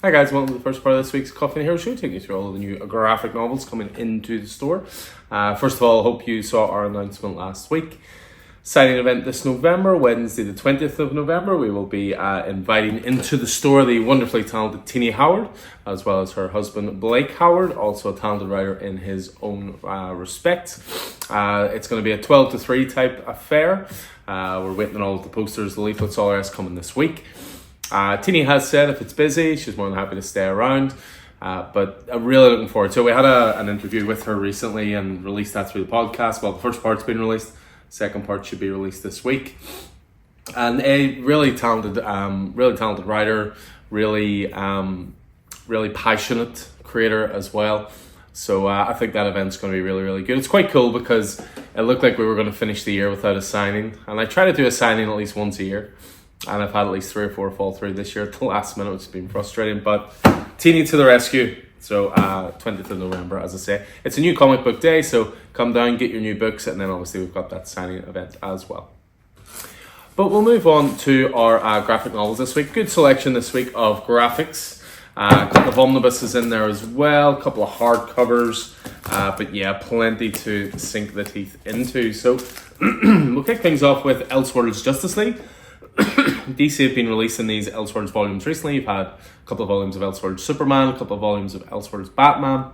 Hi guys, welcome to the first part of this week's Coffee and Hero Show, taking you through all of the new graphic novels coming into the store. First of all, I hope you saw our announcement last week. Signing event this November, Wednesday the 20th of November, we will be inviting into the store the wonderfully talented Tini Howard, as well as her husband Blake Howard, also a talented writer in his own respect. It's going to be a 12 to 3 type affair. We're waiting on all of the posters, the leaflets, all the rest coming this week. Tini has said if it's busy, she's more than happy to stay around. But I'm really looking forward to it. We had an interview with her recently and released that through the podcast. Well, the first part's been released. Second part should be released this week. And a really talented writer, really passionate creator as well. So I think that event's going to be really, really good. It's quite cool because it looked like we were going to finish the year without a signing. And I try to do a signing at least once a year. And I've had at least 3 or 4 fall through this year at the last minute, which has been frustrating. But Tini to the rescue. So 20th of November, as I say. It's a new comic book day, so come down, get your new books, and then obviously we've got that signing event as well. But we'll move on to our graphic novels this week. Good selection this week of graphics. A couple of omnibuses in there as well, a couple of hardcovers. But yeah, plenty to sink the teeth into. So we'll kick things off with Elseworlds Justice League. DC have been releasing these Elseworlds volumes recently. You've had a couple of volumes of Elseworlds Superman, a couple of volumes of Elseworlds Batman,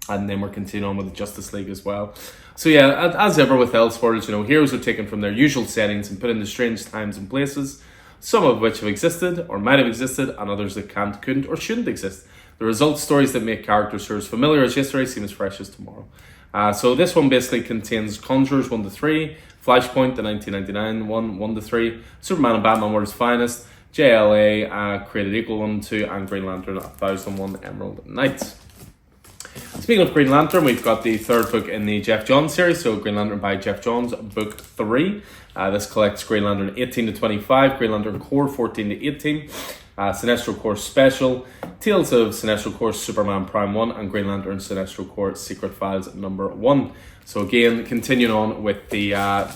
and then we're continuing on with the Justice League as well. So yeah, as ever with Elseworlds, heroes are taken from their usual settings and put into strange times and places, some of which have existed or might have existed, and others that can't, couldn't, or shouldn't exist. The result, stories that make characters who are as familiar as yesterday seem as fresh as tomorrow. So this one basically contains Conjurers 1 to 3, Flashpoint, the 1999 one, 1 to 3, Superman and Batman World's Finest, JLA, Created Equal 1 to 2, and Green Lantern 1001 Emerald Knights. Speaking of Green Lantern, we've got the third book in the Geoff Johns series, so Green Lantern by Geoff Johns, book 3. This collects Green Lantern 18 to 25, Green Lantern Corps 14 to 18, Sinestro Corps Special, Tales of Sinestro Corps Superman Prime 1, and Green Lantern Sinestro Corps Secret Files number 1. So again, continuing on with the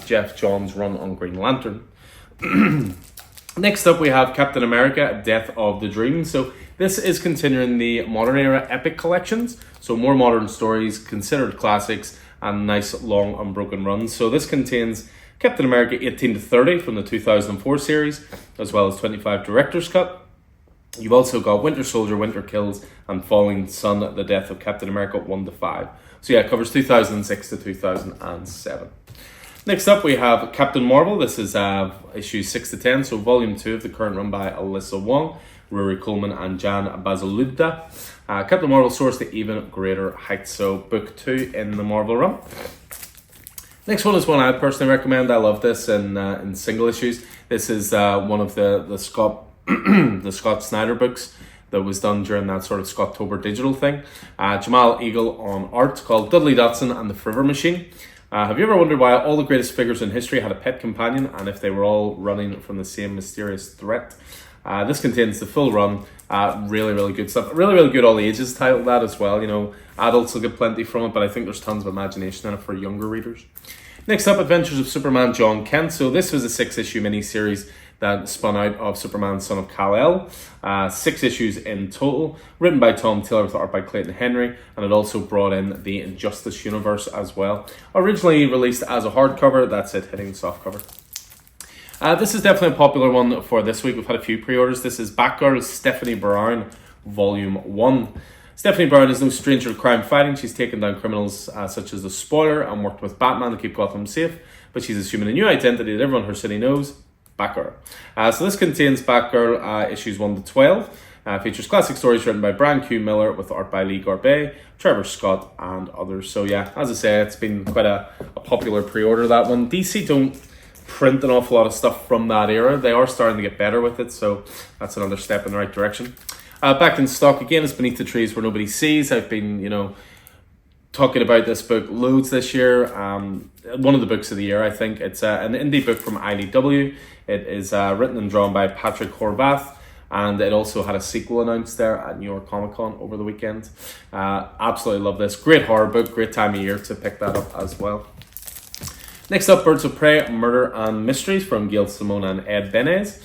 Geoff Johns run on Green Lantern. Next up we have Captain America, Death of the Dream. So this is continuing the modern era epic collections. So more modern stories, considered classics, and nice long unbroken runs. So this contains Captain America 18 to 30 from the 2004 series, as well as 25 Director's Cut. You've also got Winter Soldier, Winter Kills, and Falling Sun, The Death of Captain America 1 to 5. So yeah, it covers 2006 to 2007. Next up, we have Captain Marvel. This is issues 6 to 10, so volume 2 of the current run by Alyssa Wong, Rory Coleman, and Jan Bazaludda. Captain Marvel soars to even greater heights, so book 2 in the Marvel run. Next one is one I personally recommend. I love this in single issues. This is one of the Scott the Scott Snyder books that was done during that sort of Scottober digital thing. Jamal Eagle on art, called Dudley Dotson and the Forever Machine. Have you ever wondered why all the greatest figures in history had a pet companion and if they were all running from the same mysterious threat? This contains the full run. Really, really good stuff. Really, really good all ages title, that as well. Adults will get plenty from it, but I think there's tons of imagination in it for younger readers. Next up, Adventures of Superman John Kent. So this was a 6-issue miniseries that spun out of Superman Son of Kal-El. 6 issues in total, written by Tom Taylor with art by Clayton Henry, and it also brought in the Injustice universe as well. Originally released as a hardcover, that's it, hitting softcover. This is definitely a popular one for this week. We've had a few pre-orders. This is Batgirl Stephanie Brown, Volume 1. Stephanie Brown is no stranger to crime fighting. She's taken down criminals such as the Spoiler and worked with Batman to keep Gotham safe, but she's assuming a new identity that everyone in her city knows, Batgirl. So this contains Batgirl issues 1 to 12. Features classic stories written by Brian Q. Miller with art by Lee Garbey, Trevor Scott, and others. So yeah, as I say, it's been quite a popular pre-order, that one. DC don't print an awful lot of stuff from that era. They are starting to get better with it, so that's another step in the right direction. Back in stock again is Beneath the Trees Where Nobody Sees. I've been, talking about this book loads this year. One of the books of the year, I think. It's an indie book from IDW. It is written and drawn by Patrick Horvath, and it also had a sequel announced there at New York Comic Con over the weekend. Absolutely love this. Great horror book, great time of year to pick that up as well. Next up, Birds of Prey, Murder and Mysteries from Gail Simone and Ed Benez.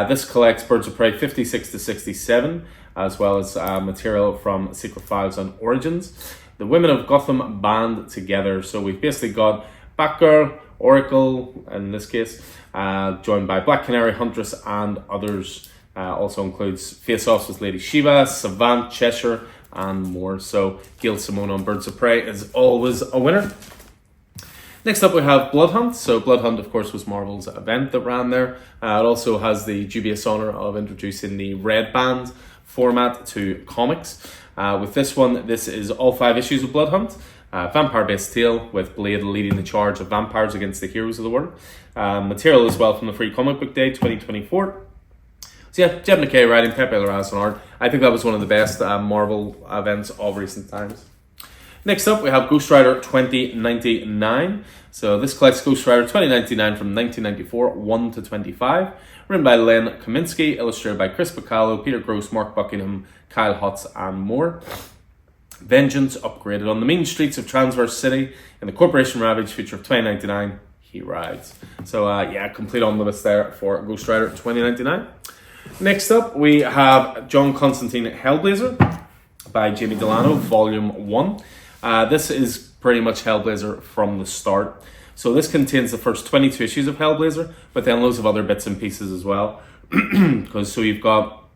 This collects Birds of Prey 56 to 67, as well as material from Secret Files and Origins. The Women of Gotham band together. So we've basically got Batgirl, Oracle, in this case, joined by Black Canary, Huntress, and others. Also includes face-offs with Lady Shiva, Savant, Cheshire, and more. So Gail Simone on Birds of Prey is always a winner. Next up we have Blood Hunt. So Blood Hunt, of course, was Marvel's event that ran there. It also has the dubious honour of introducing the Red Band format to comics. With this one, this is all 5 issues of Blood Hunt. Vampire-based tale with Blade leading the charge of vampires against the heroes of the world. Material as well from the Free Comic Book Day 2024. So yeah, Jeb McKay writing, Pepe Larraz on art. I think that was one of the best Marvel events of recent times. Next up, we have Ghost Rider 2099. So this collects Ghost Rider 2099 from 1994, 1 to 25. Written by Len Kaminsky, illustrated by Chris Bacallo, Peter Gross, Mark Buckingham, Kyle Hotz, and more. Vengeance upgraded on the mean streets of Transverse City in the Corporation Ravage feature of 2099. He rides. So yeah, complete omnibus there for Ghost Rider 2099. Next up, we have John Constantine Hellblazer by Jamie Delano, Volume 1. This is pretty much Hellblazer from the start. So this contains the first 22 issues of Hellblazer, but then loads of other bits and pieces as well. So you've got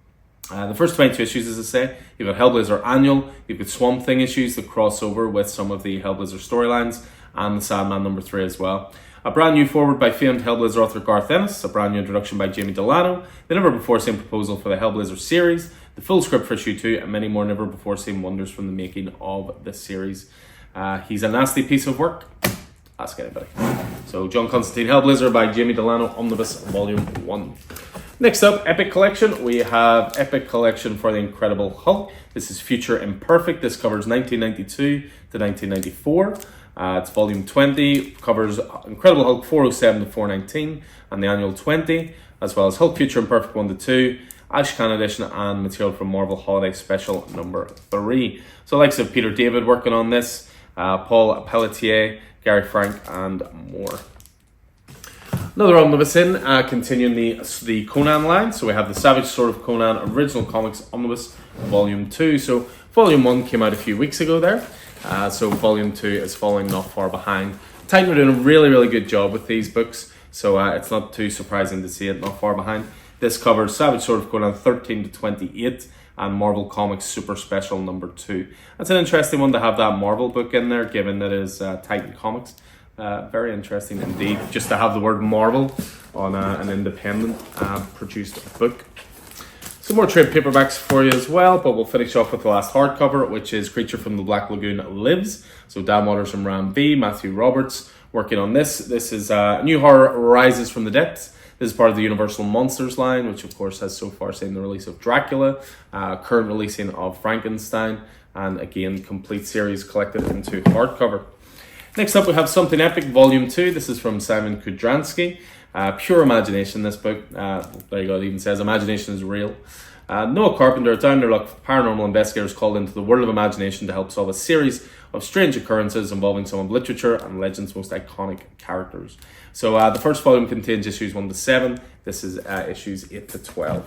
the first 22 issues, as I say. You've got Hellblazer Annual, you've got Swamp Thing issues that cross over with some of the Hellblazer storylines, and the Sandman number 3 as well. A brand new forward by famed Hellblazer author Garth Ennis, a brand new introduction by Jamie Delano, the never-before-seen proposal for the Hellblazer series, the full script for issue 2, and many more never-before-seen wonders from the making of this series. He's a nasty piece of work. Ask anybody. So, John Constantine Hellblazer by Jamie Delano, Omnibus Volume 1. Next up, Epic Collection. We have Epic Collection for the Incredible Hulk. This is Future Imperfect. This covers 1992 to 1994. It's Volume 20, covers Incredible Hulk 407 to 419, and the Annual 20, as well as Hulk Future Imperfect 1 to 2, Ashcan Edition, and material from Marvel Holiday Special number 3. So likes of Peter David working on this, Paul Pelletier, Gary Frank, and more. Another omnibus in, continuing the Conan line. So we have the Savage Sword of Conan Original Comics Omnibus Volume 2. So Volume 1 came out a few weeks ago there. So Volume 2 is following not far behind. Titan are doing a really, really good job with these books. So it's not too surprising to see it not far behind. This covers Savage Sword of Conan 13 to 28 and Marvel Comics Super Special number 2. That's an interesting one to have that Marvel book in there, given that it is Titan Comics. Very interesting indeed, just to have the word Marvel on an independent produced book. Some more trade paperbacks for you as well, but we'll finish off with the last hardcover, which is Creature from the Black Lagoon Lives. So Dan Waters and Ram V, Matthew Roberts working on this. This is New Horror Rises from the Depths. This is part of the Universal Monsters line, which of course has so far seen the release of Dracula, current releasing of Frankenstein, and again, complete series collected into hardcover. Next up, we have Something Epic, Volume 2. This is from Simon Kudransky. Pure imagination, this book. There you go, it even says imagination is real. Noah Carpenter, down their luck, paranormal investigators called into the world of imagination to help solve a series of strange occurrences involving some of literature and legend's most iconic characters. So the first volume contains issues 1 to 7. This is issues 8 to 12.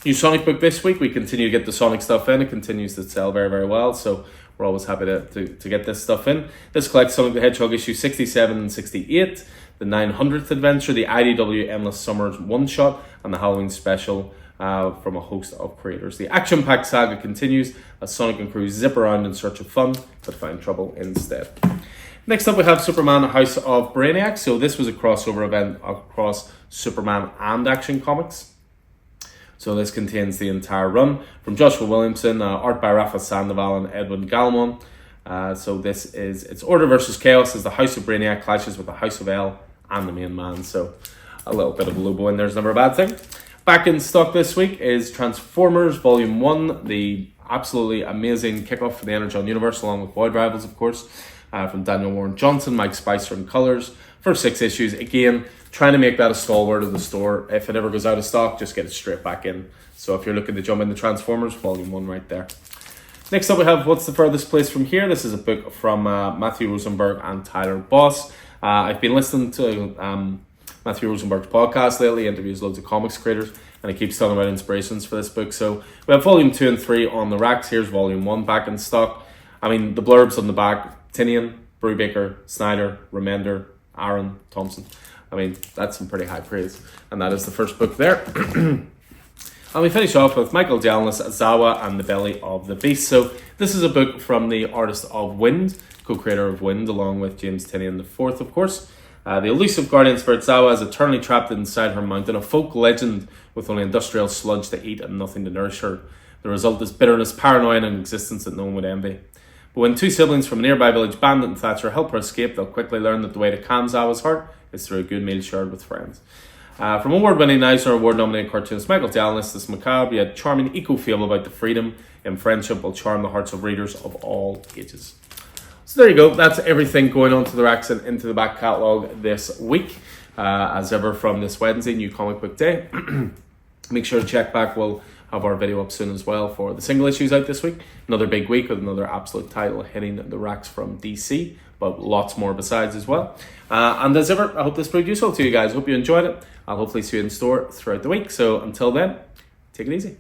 New Sonic book this week. We continue to get the Sonic stuff in. It continues to sell very, very well. So we're always happy to get this stuff in. This collects Sonic the Hedgehog issues 67 and 68, the 900th adventure, the IDW Endless Summers one-shot, and the Halloween special from a host of creators. The action-packed saga continues as Sonic and crew zip around in search of fun, but find trouble instead. Next up, we have Superman House of Brainiac. So this was a crossover event across Superman and Action Comics. So this contains the entire run from Joshua Williamson, art by Rafa Sandoval and Edwin Gallimon. So this is, it's Order versus Chaos as the House of Brainiac clashes with the House of El and the main man. So a little bit of Lobo in there is never a bad thing. Back in stock this week is Transformers Volume 1, the absolutely amazing kickoff for the Energon universe, along with Void Rivals, of course, from Daniel Warren Johnson, Mike Spicer and Colours. First 6 issues, again, trying to make that a stalwart of the store. If it ever goes out of stock, just get it straight back in. So if you're looking to jump into Transformers, Volume 1 right there. Next up, we have What's the Furthest Place from Here. This is a book from Matthew Rosenberg and Tyler Boss. I've been listening to Matthew Rosenberg's podcast lately. He interviews loads of comics creators, and he keeps talking about inspirations for this book. So we have volume 2 and 3 on the racks. Here's volume 1 back in stock. I mean, the blurbs on the back: Tinian, Brubaker, Snyder, Remender, Aaron, Thompson. I mean, that's some pretty high praise. And that is the first book there. And we finish off with Michael Jalnis, Zawa and the Belly of the Beast. So this is a book from the artist of Wind, co-creator of Wind, along with James Tynion IV, of course. The elusive guardian spirit Zawa is eternally trapped inside her mountain, a folk legend with only industrial sludge to eat and nothing to nourish her. The result is bitterness, paranoia, and an existence that no one would envy. But when 2 siblings from a nearby village, Bandit and Thatcher, help her escape, they'll quickly learn that the way to calm Zawa's heart is through a good meal shared with friends. From award-winning Eisner Award-nominated cartoonist Michael Jalnis, this macabre yet charming eco-fable about the freedom and friendship will charm the hearts of readers of all ages. So there you go. That's everything going on to the racks and into the back catalogue this week. As ever, from this Wednesday, New Comic Book Day. Make sure to check back. We'll have our video up soon as well for the single issues out this week. Another big week with another absolute title hitting the racks from DC, but lots more besides as well. And as ever, I hope this proved useful to you guys. Hope you enjoyed it. I'll hopefully see you in store throughout the week. So until then, take it easy.